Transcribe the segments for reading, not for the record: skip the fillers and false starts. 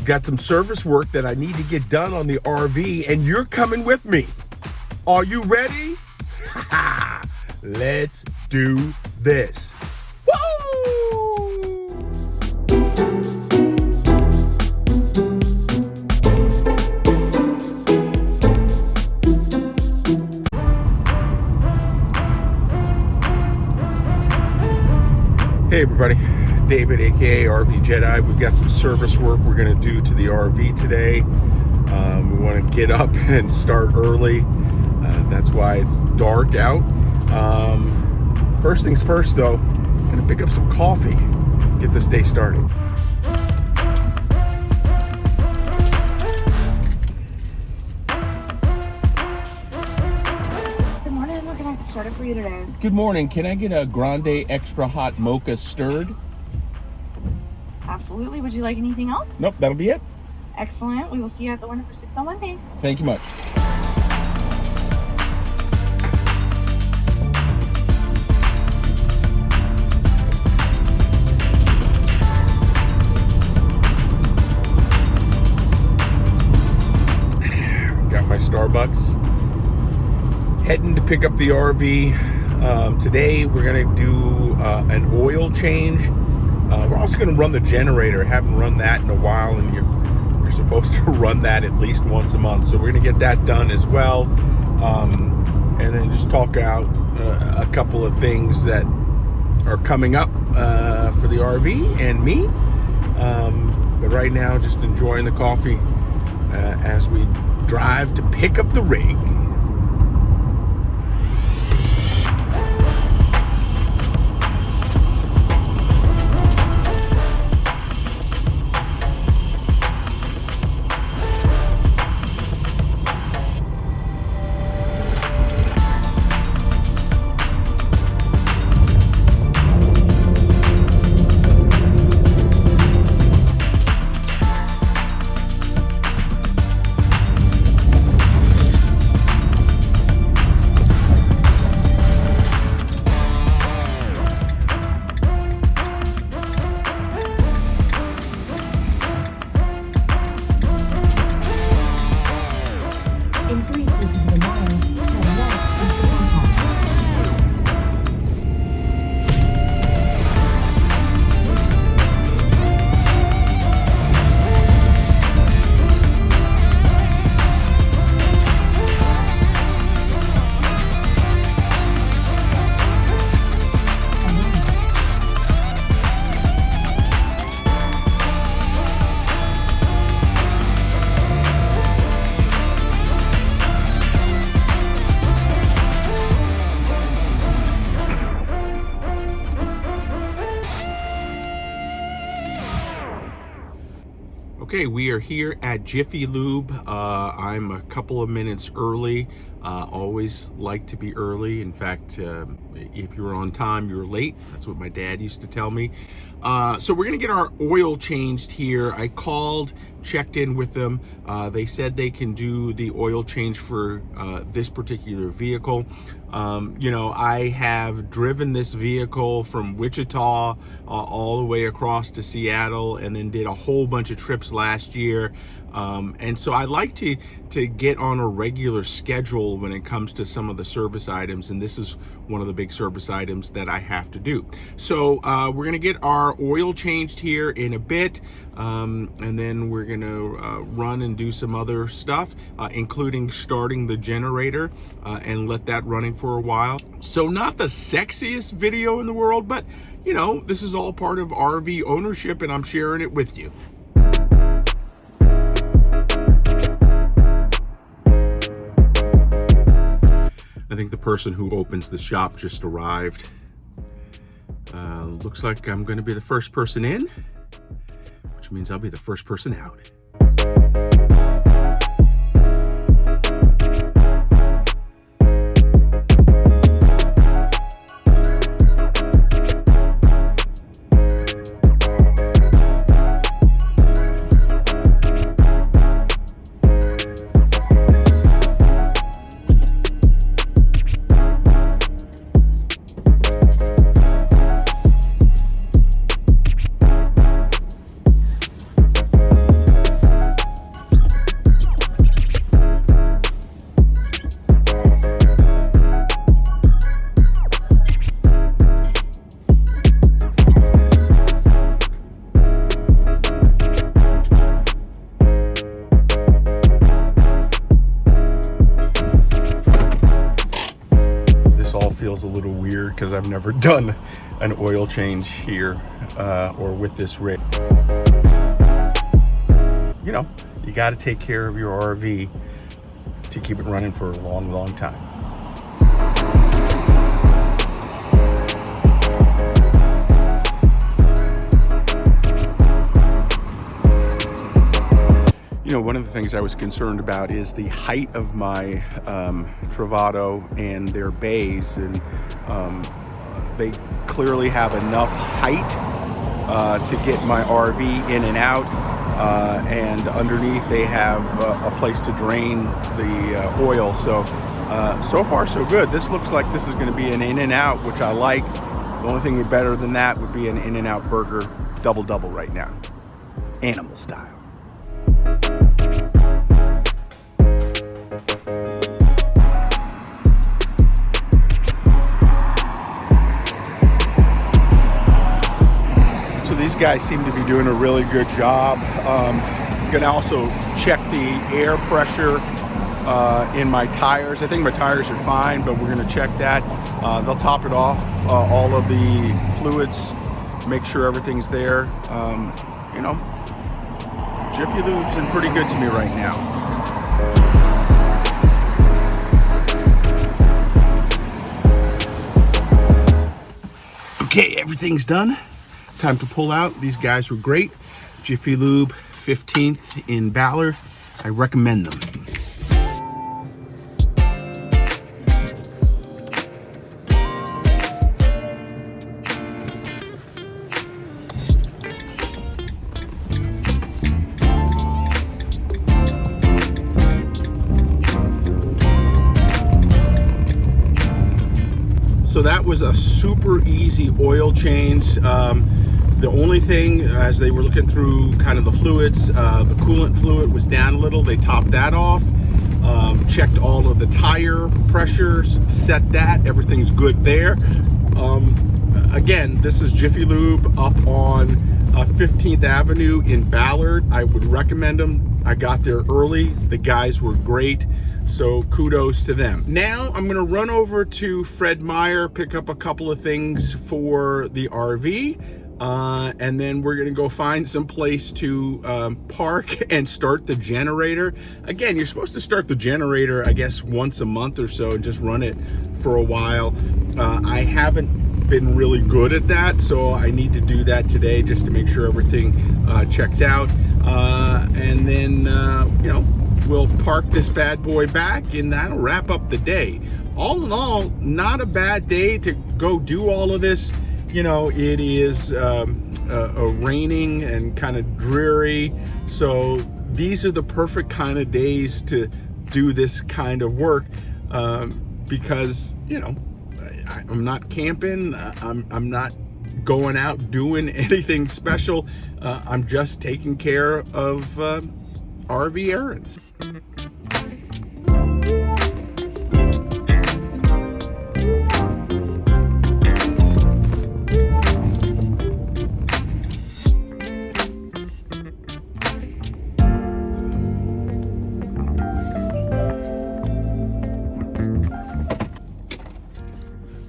got some service work that I need to get done on the RV, and you're coming with me. Are you ready? Let's do this. Woo! Hey everybody, David aka RVJedeye. We've got some service work we're going to do to the RV today. We want to get up and start early. That's why it's dark out. First things first though, I'm going to pick up some coffee, get this day started. Good morning, what can I get started for you today? Good morning, can I get a grande extra hot mocha stirred? Absolutely, would you like anything else? Nope, that'll be it. Excellent, we will see you at the window for 6 on Mondays. Thank you much. Got my Starbucks. Heading to pick up the RV. Today we're going to do an oil change. We're also going to run the generator. Haven't run that in a while, and you're supposed to run that at least once a month. So we're going to get that done as well. And then just talk out a couple of things that are coming up for the RV and me. But right now, just enjoying the coffee as we drive to pick up the rig. In 3/4 of a mile, turn left into the compound. Okay, we are here at Jiffy Lube. I'm a couple of minutes early. Always like to be early. In fact, if you're on time, you're late. That's what my dad used to tell me. So we're gonna get our oil changed here. I called, checked in with them. They said they can do the oil change for this particular vehicle. You know, I have driven this vehicle from Wichita all the way across to Seattle, and then did a whole bunch of trips last year. And so I like to get on a regular schedule when it comes to some of the service items, and this is one of the big service items that I have to do. So we're gonna get our oil changed here in a bit, and then we're gonna run and do some other stuff, including starting the generator and let that running for a while. So not the sexiest video in the world, but you know, this is all part of RV ownership, and I'm sharing it with you. I think the person who opens the shop just arrived. Looks like I'm going to be the first person in, which means I'll be the first person out. because I've never done an oil change here or with this rig. You know, you got to take care of your RV to keep it running for a long, long time. You know, one of the things I was concerned about is the height of my travato and their bays, and they clearly have enough height to get my RV in and out, and underneath they have a place to drain the oil. So so far so good. This looks like this is going to be an in and out, which I like. The only thing better than that would be an in and out burger double right now, animal style. So these guys seem to be doing a really good job. I'm gonna also check the air pressure in my tires. I think my tires are fine, but we're gonna check that. They'll top it off, all of the fluids, make sure everything's there. You know, Jiffy Lube's been pretty good to me right now. Okay, everything's done. Time to pull out. These guys were great. Jiffy Lube 15th in Ballard. I recommend them. So that was a super easy oil change. The only thing, as they were looking through kind of the fluids, the coolant fluid was down a little. They topped that off, checked all of the tire pressures, set that. Everything's good there. Again, this is Jiffy Lube up on 15th Avenue in Ballard. I would recommend them. I got there early. The guys were great. So kudos to them. Now I'm gonna run over to Fred Meyer, pick up a couple of things for the RV, and then we're gonna go find some place to park and start the generator. Again, you're supposed to start the generator, I guess, once a month or so and just run it for a while. I haven't been really good at that, so I need to do that today just to make sure everything checks out. And then, you know, we'll park this bad boy back, and that'll wrap up the day. All in all, not a bad day to go do all of this. You know, it is raining and kind of dreary, so these are the perfect kind of days to do this kind of work, because, you know, I'm not camping, I'm not going out doing anything special. I'm just taking care of RV errands.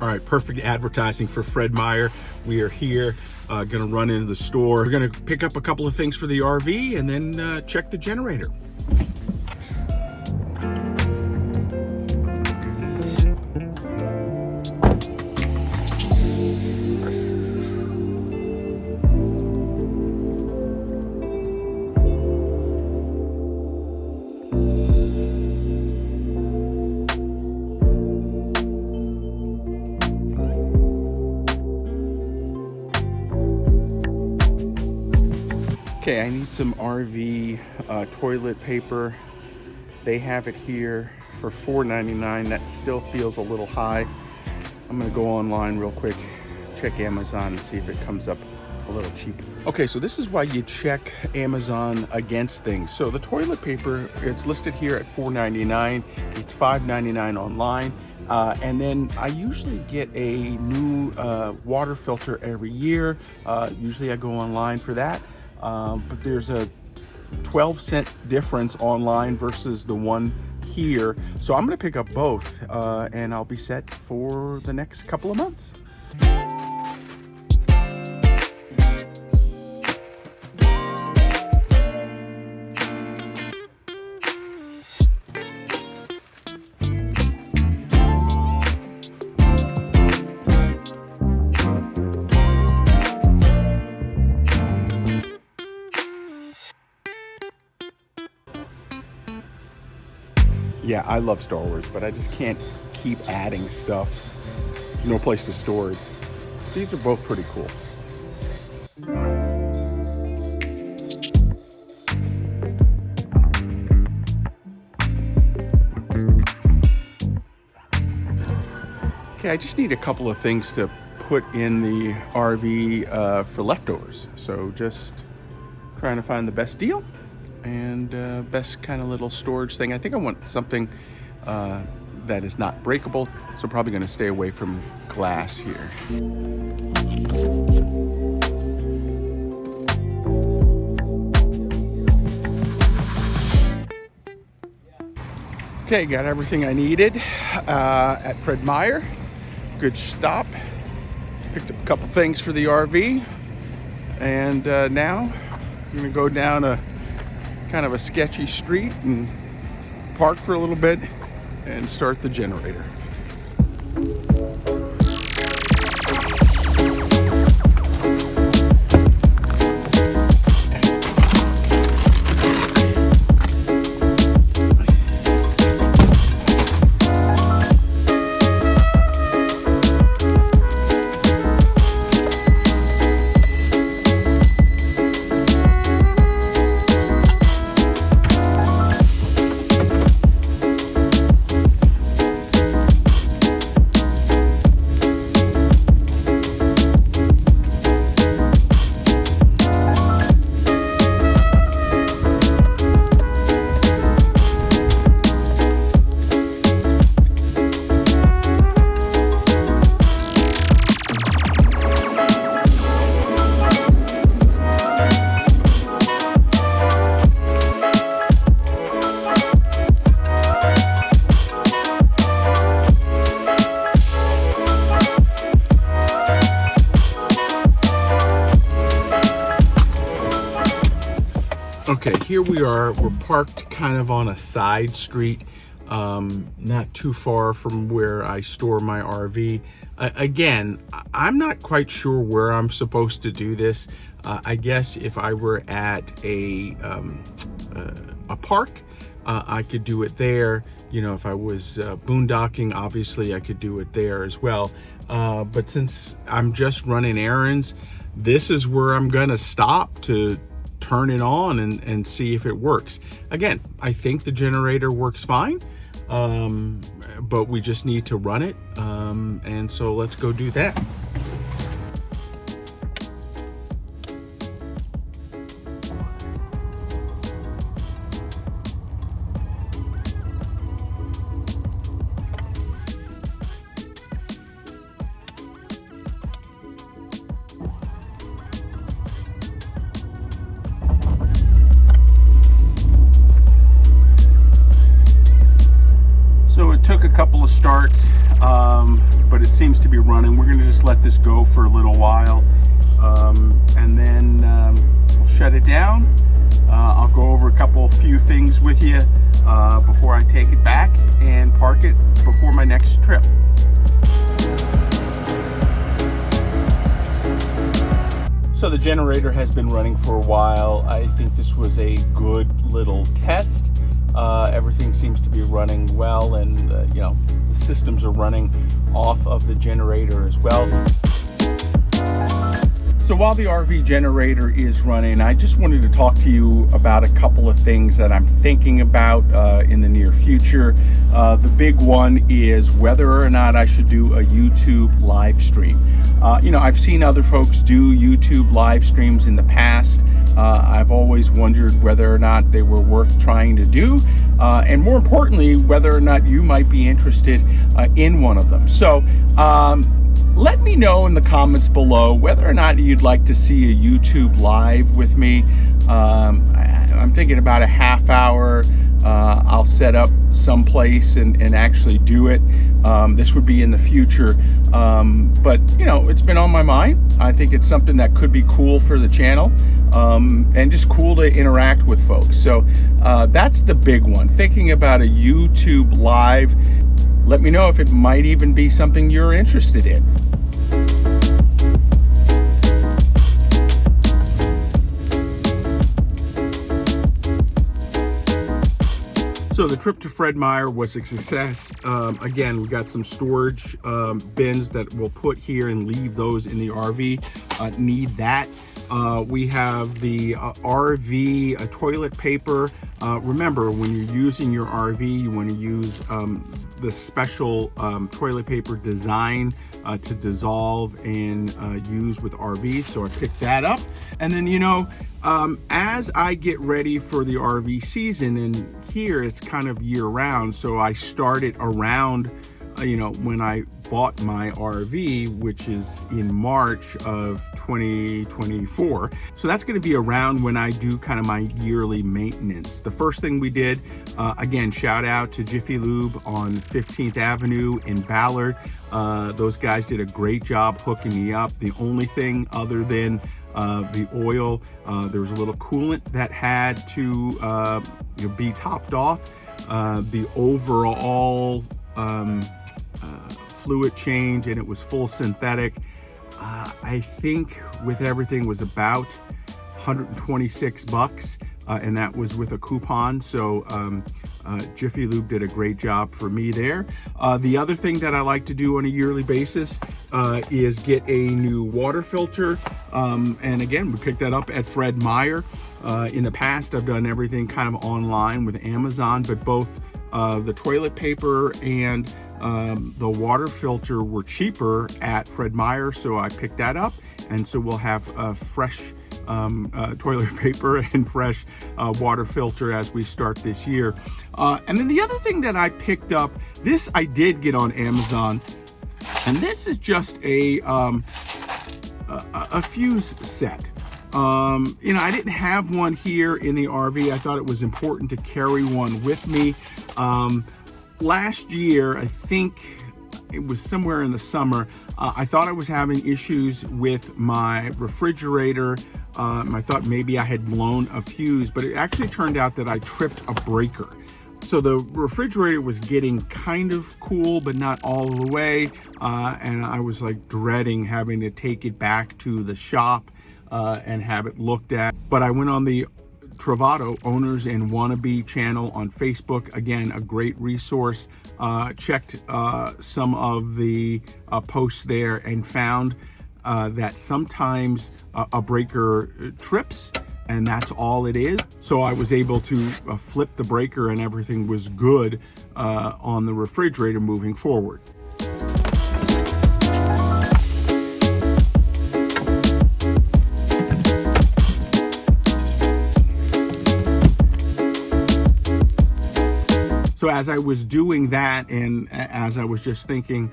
All right, perfect advertising for Fred Meyer. We are here, gonna run into the store. We're gonna pick up a couple of things for the RV and then check the generator. Okay, I need some RV toilet paper. They have it here for $4.99. That still feels a little high. I'm gonna go online real quick, check Amazon and see if it comes up a little cheaper. Okay, so this is why you check Amazon against things. So the toilet paper, it's listed here at $4.99. It's $5.99 online. And then I usually get a new water filter every year. Usually I go online for that. But there's a 12-cent difference online versus the one here. So I'm going to pick up both and I'll be set for the next couple of months. Yeah, I love Star Wars, but I just can't keep adding stuff. There's no place to store it. These are both pretty cool. Okay, I just need a couple of things to put in the RV for leftovers. So just trying to find the best deal and best kind of little storage thing. I think I want something that is not breakable, so probably going to stay away from glass here. Okay, got everything I needed at Fred Meyer. Good stop. Picked up a couple things for the RV, and now I'm gonna go down a kind of a sketchy street and park for a little bit and start the generator. Okay, here we are. We're parked kind of on a side street, not too far from where I store my RV. Again, I'm not quite sure where I'm supposed to do this. I guess if I were at a park, I could do it there. You know, if I was boondocking, obviously I could do it there as well. But since I'm just running errands, this is where I'm gonna stop to turn it on and see if it works. Again, I think the generator works fine, but we just need to run it, and so let's go do that. So it took a couple of starts, but it seems to be running. We're going to just let this go for a little while, and then we'll shut it down. I'll go over a few things with you before I take it back and park it before my next trip. So the generator has been running for a while. I think this was a good little test. Everything seems to be running well, and you know, the systems are running off of the generator as well. So while the RV generator is running, I just wanted to talk to you about a couple of things that I'm thinking about in the near future. The big one is whether or not I should do a YouTube live stream. You know, I've seen other folks do YouTube live streams in the past. I've always wondered whether or not they were worth trying to do, and more importantly, whether or not you might be interested in one of them. So let me know in the comments below whether or not you'd like to see a YouTube live with me. I'm thinking about a half hour, I'll set up someplace and actually do it. This would be in the future, but you know, it's been on my mind. I think it's something that could be cool for the channel, and just cool to interact with folks. So that's the big one. Thinking about a YouTube live. Let me know if it might even be something you're interested in. So the trip to Fred Meyer was a success. Again, we got some storage bins that we'll put here and leave those in the RV. Need that. We have the RV toilet paper. Remember, when you're using your RV, you want to use the special toilet paper design to dissolve and use with RVs. So I picked that up. And then, you know, as I get ready for the RV season, and here it's kind of year round, so I started around, you know, when I bought my RV, which is in March of 2024. So that's going to be around when I do kind of my yearly maintenance. The first thing we did, again, shout out to Jiffy Lube on 15th Avenue in Ballard. Those guys did a great job hooking me up. The only thing other than the oil, there was a little coolant that had to you know, be topped off. The overall fluid change, and it was full synthetic. I think with everything was about 126 bucks, and that was with a coupon. So Jiffy Lube did a great job for me there. The other thing that I like to do on a yearly basis is get a new water filter. And again, we picked that up at Fred Meyer. In the past, I've done everything kind of online with Amazon, but both the toilet paper and the water filter were cheaper at Fred Meyer, so I picked that up. And so we'll have fresh toilet paper and fresh water filter as we start this year. And then the other thing that I picked up, this I did get on Amazon, and this is just a fuse set. You know, I didn't have one here in the RV. I thought it was important to carry one with me. Last year, I think it was somewhere in the summer, I thought I was having issues with my refrigerator. I thought maybe I had blown a fuse, but it actually turned out that I tripped a breaker. So the refrigerator was getting kind of cool, but not all the way. And I was like dreading having to take it back to the shop and have it looked at. But I went on the Travato Owners and Wannabe channel on Facebook. Again, a great resource. Checked some of the posts there and found that sometimes a breaker trips, and that's all it is. So I was able to flip the breaker and everything was good on the refrigerator moving forward. So as I was doing that, and as I was just thinking,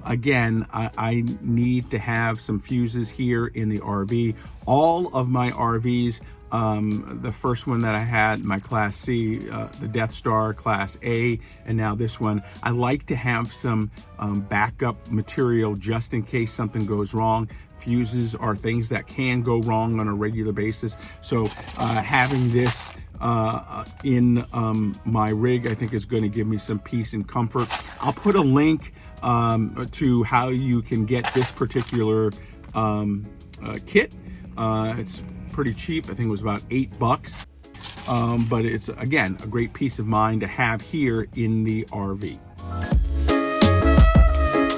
again, I need to have some fuses here in the RV. All of my RVs, the first one that I had, my Class C, the Death Star Class A, and now this one, I like to have some backup material just in case something goes wrong. Fuses are things that can go wrong on a regular basis. So having this in my rig, I think is going to give me some peace and comfort. I'll put a link to how you can get this particular kit. It's pretty cheap. I think it was about $8, but it's, again, a great peace of mind to have here in the RV.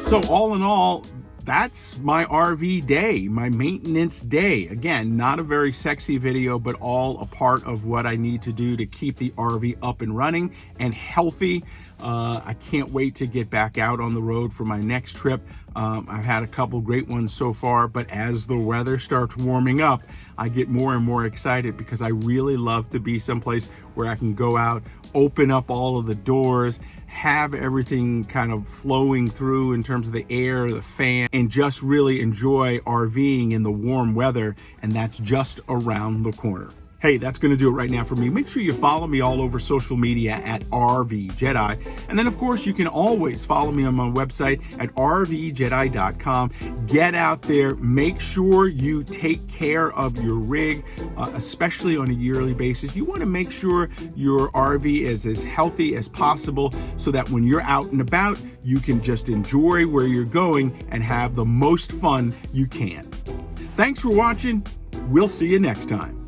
So all in all, that's my RV day, my maintenance day. Again, not a very sexy video, but all a part of what I need to do to keep the RV up and running and healthy. I can't wait to get back out on the road for my next trip. I've had a couple great ones so far, but as the weather starts warming up, I get more and more excited because I really love to be someplace where I can go out, open up all of the doors, have everything kind of flowing through in terms of the air, the fan, and just really enjoy RVing in the warm weather. And that's just around the corner. Hey, that's going to do it right now for me. Make sure you follow me all over social media at RVJedeye. And then, of course, you can always follow me on my website at RVJedeye.com. Get out there. Make sure you take care of your rig, especially on a yearly basis. You want to make sure your RV is as healthy as possible so that when you're out and about, you can just enjoy where you're going and have the most fun you can. Thanks for watching. We'll see you next time.